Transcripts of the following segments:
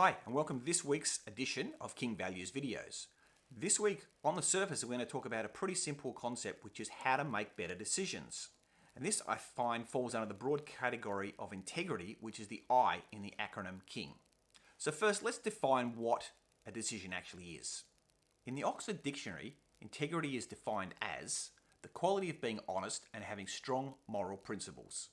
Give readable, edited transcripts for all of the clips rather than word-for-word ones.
Hi, and welcome to this week's edition of K.I.N.G Values videos. This week, on the surface, we're going to talk about a pretty simple concept, which is how to make better decisions. And this, I find, falls under the broad category of integrity, which is the I in the acronym K.I.N.G. So first, let's define what a decision actually is. In the Oxford Dictionary, integrity is defined as the quality of being honest and having strong moral principles.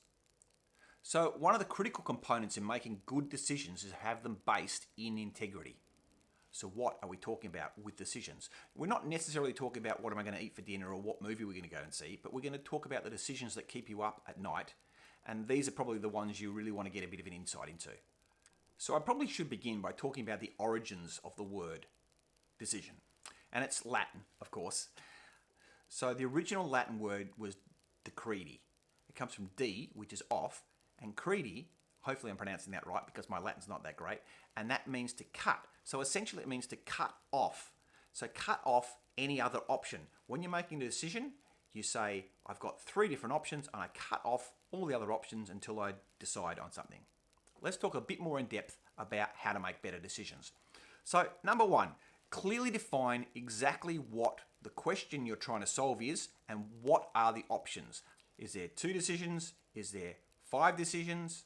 So one of the critical components in making good decisions is to have them based in integrity. So what are we talking about with decisions? We're not necessarily talking about what am I going to eat for dinner or what movie we're going to go and see, but we're going to talk about the decisions that keep you up at night, and these are probably the ones you really want to get a bit of an insight into. So I probably should begin by talking about the origins of the word decision. And it's Latin, of course. So the original Latin word was decredi. It comes from de, which is off, and credi, hopefully I'm pronouncing that right because my Latin's not that great, and that means to cut. So essentially it means to cut off. So cut off any other option. When you're making a decision, you say, I've got 3 different options and I cut off all the other options until I decide on something. Let's talk a bit more in depth about how to make better decisions. So number 1, clearly define exactly what the question you're trying to solve is and what are the options. Is there 2 decisions? Is there 5 decisions?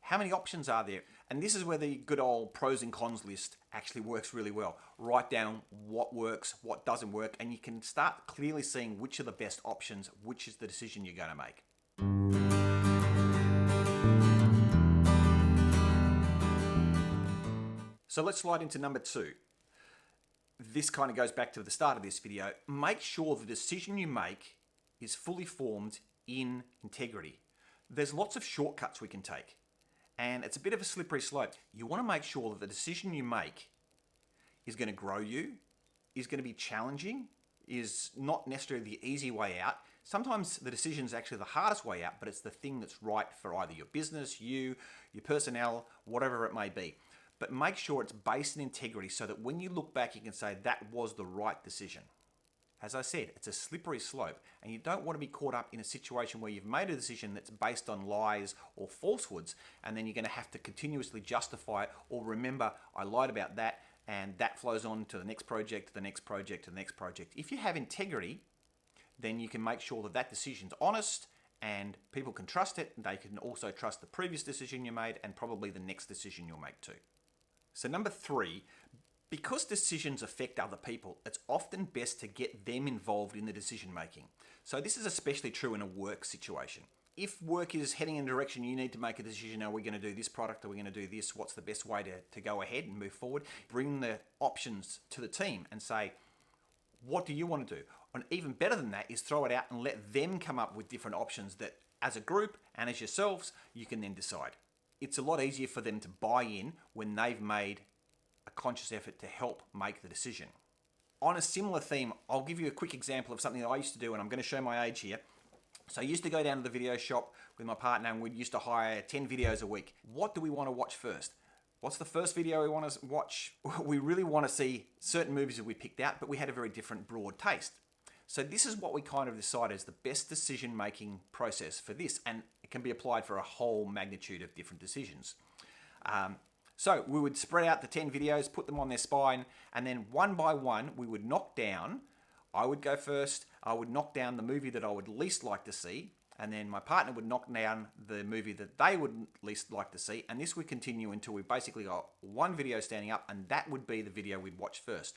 How many options are there? And this is where the good old pros and cons list actually works really well. Write down what works, what doesn't work, and you can start clearly seeing which are the best options, which is the decision you're going to make. So let's slide into number 2. This kind of goes back to the start of this video. Make sure the decision you make is fully formed in integrity. There's lots of shortcuts we can take, and it's a bit of a slippery slope. You want to make sure that the decision you make is going to grow you, is going to be challenging, is not necessarily the easy way out. Sometimes the decision is actually the hardest way out, but it's the thing that's right for either your business, you, your personnel, whatever it may be. But make sure it's based in integrity so that when you look back, you can say that was the right decision. As I said, it's a slippery slope, and you don't want to be caught up in a situation where you've made a decision that's based on lies or falsehoods, and then you're going to have to continuously justify it or remember, I lied about that, and that flows on to the next project, to the next project, to the next project. If you have integrity, then you can make sure that that decision's honest and people can trust it. They can also trust the previous decision you made and probably the next decision you'll make too. So number 3, because decisions affect other people, it's often best to get them involved in the decision making. So this is especially true in a work situation. If work is heading in a direction you need to make a decision, are we going to do this product, are we going to do this, what's the best way to go ahead and move forward? Bring the options to the team and say, what do you want to do? And even better than that is throw it out and let them come up with different options that as a group and as yourselves, you can then decide. It's a lot easier for them to buy in when they've made a conscious effort to help make the decision. On a similar theme, I'll give you a quick example of something that I used to do, and I'm going to show my age here. So I used to go down to the video shop with my partner and we used to hire 10 videos a week. What do we want to watch first? What's the first video we want to watch? We really want to see certain movies that we picked out, but we had a very different broad taste. So this is what we kind of decided is the best decision-making process for this, and it can be applied for a whole magnitude of different decisions. So we would spread out the 10 videos, put them on their spine, and then one by one, we would knock down. I would go first. I would knock down the movie that I would least like to see, and then my partner would knock down the movie that they would least like to see, and this would continue until we basically got one video standing up, and that would be the video we'd watch first.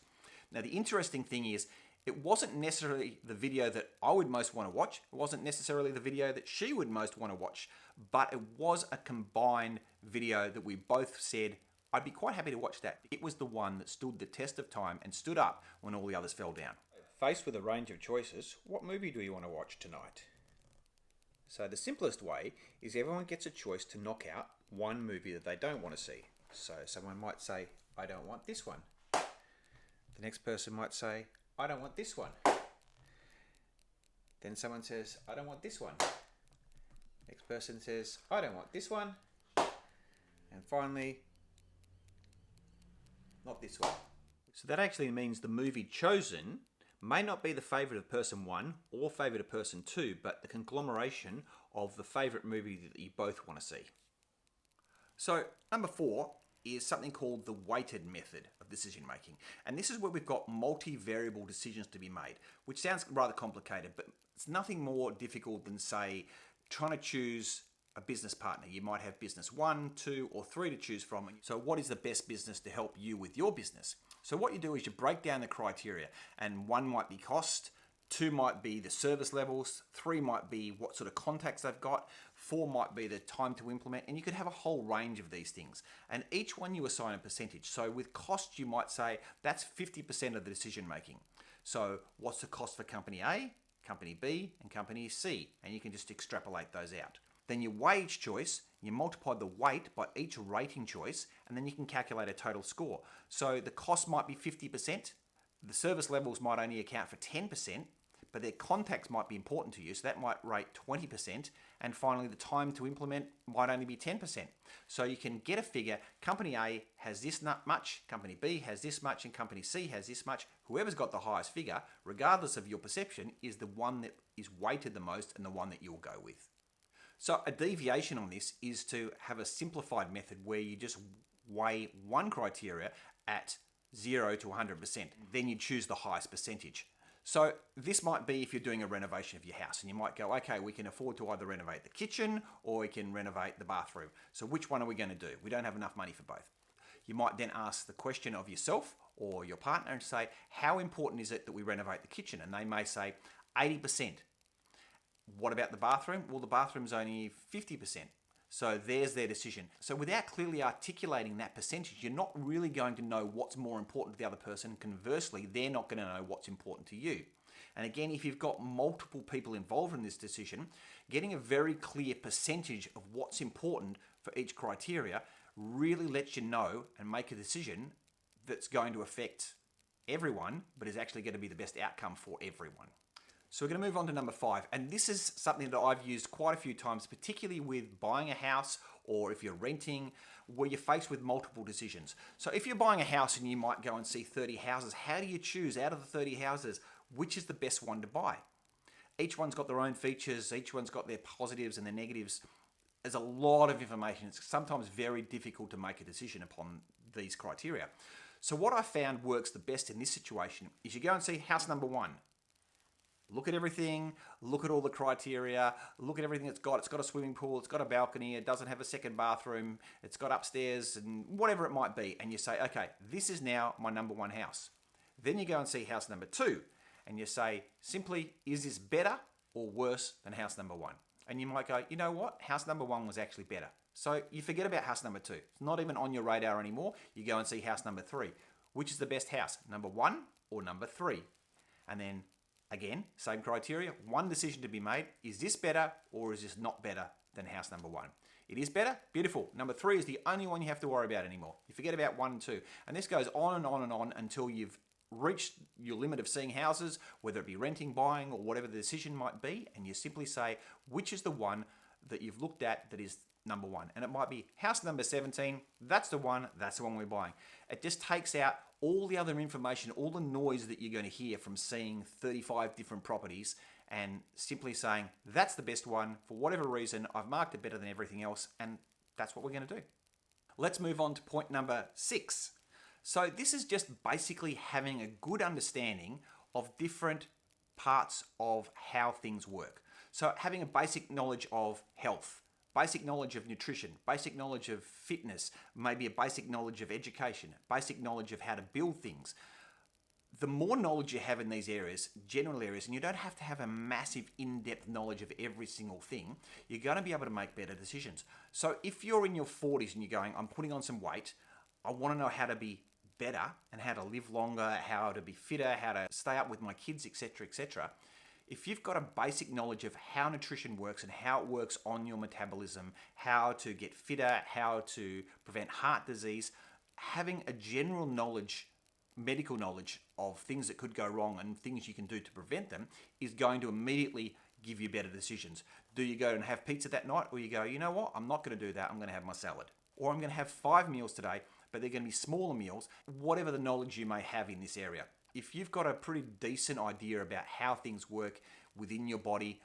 Now, the interesting thing is, it wasn't necessarily the video that I would most want to watch. It wasn't necessarily the video that she would most want to watch, but it was a combined video that we both said, I'd be quite happy to watch that. It was the one that stood the test of time and stood up when all the others fell down. Faced with a range of choices, what movie do you want to watch tonight? So the simplest way is everyone gets a choice to knock out one movie that they don't want to see. So someone might say, I don't want this one. The next person might say, I don't want this one. Then someone says, I don't want this one. Next person says, I don't want this one. And finally, not this one. So that actually means the movie chosen may not be the favourite of person 1 or favourite of person 2, but the conglomeration of the favourite movie that you both want to see. So number 4, is something called the weighted method of decision making. And this is where we've got multivariable decisions to be made, which sounds rather complicated, but it's nothing more difficult than, say, trying to choose a business partner. You might have business 1, 2, or 3 to choose from. So what is the best business to help you with your business? So what you do is you break down the criteria, and 1 might be cost, 2 might be the service levels, 3 might be what sort of contacts they've got, 4 might be the time to implement, and you could have a whole range of these things. And each one you assign a percentage. So with cost, you might say that's 50% of the decision making. So what's the cost for company A, company B, and company C? And you can just extrapolate those out. Then you weigh each choice, you multiply the weight by each rating choice, and then you can calculate a total score. So the cost might be 50%, the service levels might only account for 10%, but their contacts might be important to you, so that might rate 20%, and finally the time to implement might only be 10%. So you can get a figure, company A has this much, company B has this much, and company C has this much. Whoever's got the highest figure, regardless of your perception, is the one that is weighted the most and the one that you'll go with. So a deviation on this is to have a simplified method where you just weigh one criteria at 0 to 100%. Then you choose the highest percentage. So this might be if you're doing a renovation of your house, and you might go, okay, we can afford to either renovate the kitchen or we can renovate the bathroom. So which one are we going to do? We don't have enough money for both. You might then ask the question of yourself or your partner and say, how important is it that we renovate the kitchen? And they may say 80%. What about the bathroom? Well, the bathroom's only 50%. So there's their decision. So without clearly articulating that percentage, you're not really going to know what's more important to the other person. Conversely, they're not going to know what's important to you. And again, if you've got multiple people involved in this decision, getting a very clear percentage of what's important for each criteria really lets you know and make a decision that's going to affect everyone, but is actually going to be the best outcome for everyone. So we're going to move on to number 5, and this is something that I've used quite a few times, particularly with buying a house or if you're renting, where you're faced with multiple decisions. So if you're buying a house and you might go and see 30 houses, how do you choose out of the 30 houses which is the best one to buy? Each one's got their own features, each one's got their positives and their negatives. There's a lot of information. It's sometimes very difficult to make a decision upon these criteria. So what I found works the best in this situation is you go and see house number 1. Look at everything, look at all the criteria, look at everything it's got. It's got a swimming pool, it's got a balcony, it doesn't have a second bathroom, it's got upstairs and whatever it might be. And you say, okay, this is now my number 1 house. Then you go and see house number 2 and you say, simply, is this better or worse than house number 1? And you might go, you know what? House number 1 was actually better. So you forget about house number 2. It's not even on your radar anymore. You go and see house number 3. Which is the best house, number 1 or number 3? And then again, same criteria, one decision to be made. Is this better or is this not better than house number 1? It is better? Beautiful. Number 3 is the only one you have to worry about anymore. You forget about 1 and 2. And this goes on and on and on until you've reached your limit of seeing houses, whether it be renting, buying, or whatever the decision might be, and you simply say, which is the one that you've looked at that is number 1? And it might be house number 17, that's the one we're buying. It just takes out all the other information, all the noise that you're going to hear from seeing 35 different properties and simply saying, that's the best one. For whatever reason, I've marked it better than everything else, and that's what we're going to do. Let's move on to point number 6. So this is just basically having a good understanding of different parts of how things work. So having a basic knowledge of health, basic knowledge of nutrition, basic knowledge of fitness, maybe a basic knowledge of education, basic knowledge of how to build things. The more knowledge you have in these areas, general areas, and you don't have to have a massive in-depth knowledge of every single thing, you're going to be able to make better decisions. So if you're in your 40s and you're going, I'm putting on some weight, I want to know how to be better and how to live longer, how to be fitter, how to stay up with my kids, etc., etc. If you've got a basic knowledge of how nutrition works and how it works on your metabolism, how to get fitter, how to prevent heart disease, having a general knowledge, medical knowledge of things that could go wrong and things you can do to prevent them is going to immediately give you better decisions. Do you go and have pizza that night, or you go, you know what, I'm not going to do that, I'm going to have my salad. Or I'm going to have 5 meals today, but they're going to be smaller meals, whatever the knowledge you may have in this area. If you've got a pretty decent idea about how things work within your body,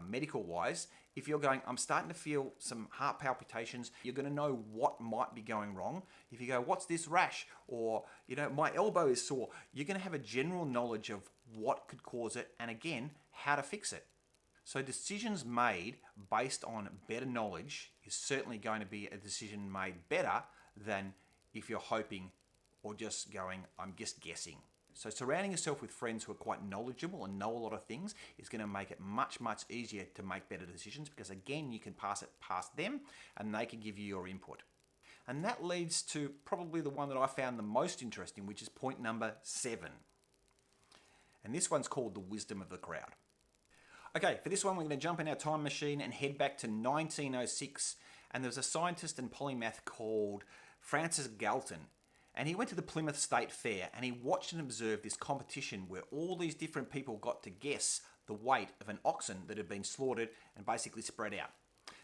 medical-wise, If you're going, I'm starting to feel some heart palpitations, you're going to know what might be going wrong. If you go, what's this rash? Or, my elbow is sore. You're going to have a general knowledge of what could cause it and, again, how to fix it. So decisions made based on better knowledge is certainly going to be a decision made better than if you're hoping or just going, I'm just guessing. So surrounding yourself with friends who are quite knowledgeable and know a lot of things is going to make it much, much easier to make better decisions because, again, you can pass it past them and they can give you your input. And that leads to probably the one that I found the most interesting, which is point number 7. And this one's called the wisdom of the crowd. Okay, for this one, we're going to jump in our time machine and head back to 1906. And there was a scientist and polymath called Francis Galton. And he went to the Plymouth State Fair and he watched and observed this competition where all these different people got to guess the weight of an oxen that had been slaughtered and basically spread out.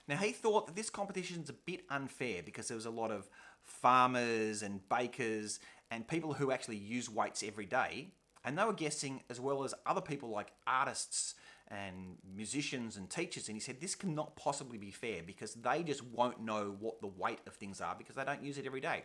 Now, he thought that this competition's a bit unfair because there was a lot of farmers and bakers and people who actually use weights every day. And they were guessing as well as other people like artists and musicians and teachers. And he said, this cannot possibly be fair because they just won't know what the weight of things are because they don't use it every day.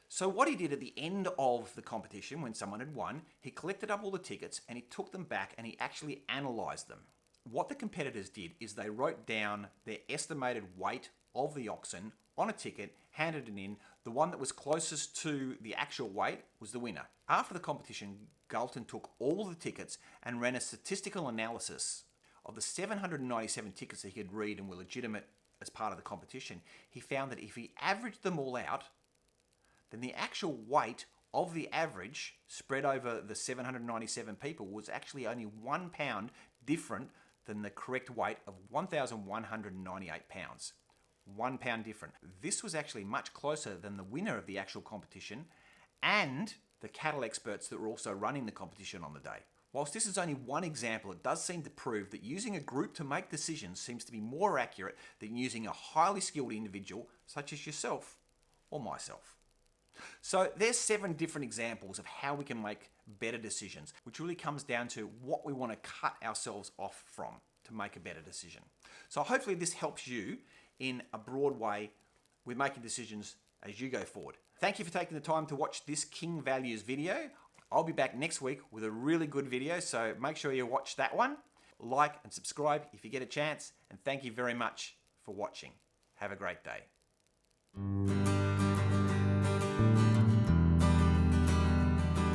So what he did at the end of the competition, when someone had won, he collected up all the tickets and he took them back and he actually analysed them. What the competitors did is they wrote down their estimated weight of the oxen on a ticket, handed it in. The one that was closest to the actual weight was the winner. After the competition, Galton took all the tickets and ran a statistical analysis of the 797 tickets that he had read and were legitimate as part of the competition. He found that if he averaged them all out, then the actual weight of the average spread over the 797 people was actually only 1 pound different than the correct weight of 1,198 pounds. 1 pound different. This was actually much closer than the winner of the actual competition and the cattle experts that were also running the competition on the day. Whilst this is only one example, it does seem to prove that using a group to make decisions seems to be more accurate than using a highly skilled individual such as yourself or myself. So there's 7 different examples of how we can make better decisions, which really comes down to what we want to cut ourselves off from to make a better decision. So hopefully this helps you in a broad way with making decisions as you go forward. Thank you for taking the time to watch this K.I.N.G Values video. I'll be back next week with a really good video, so make sure you watch that one. Like and subscribe if you get a chance, and thank you very much for watching. Have a great day.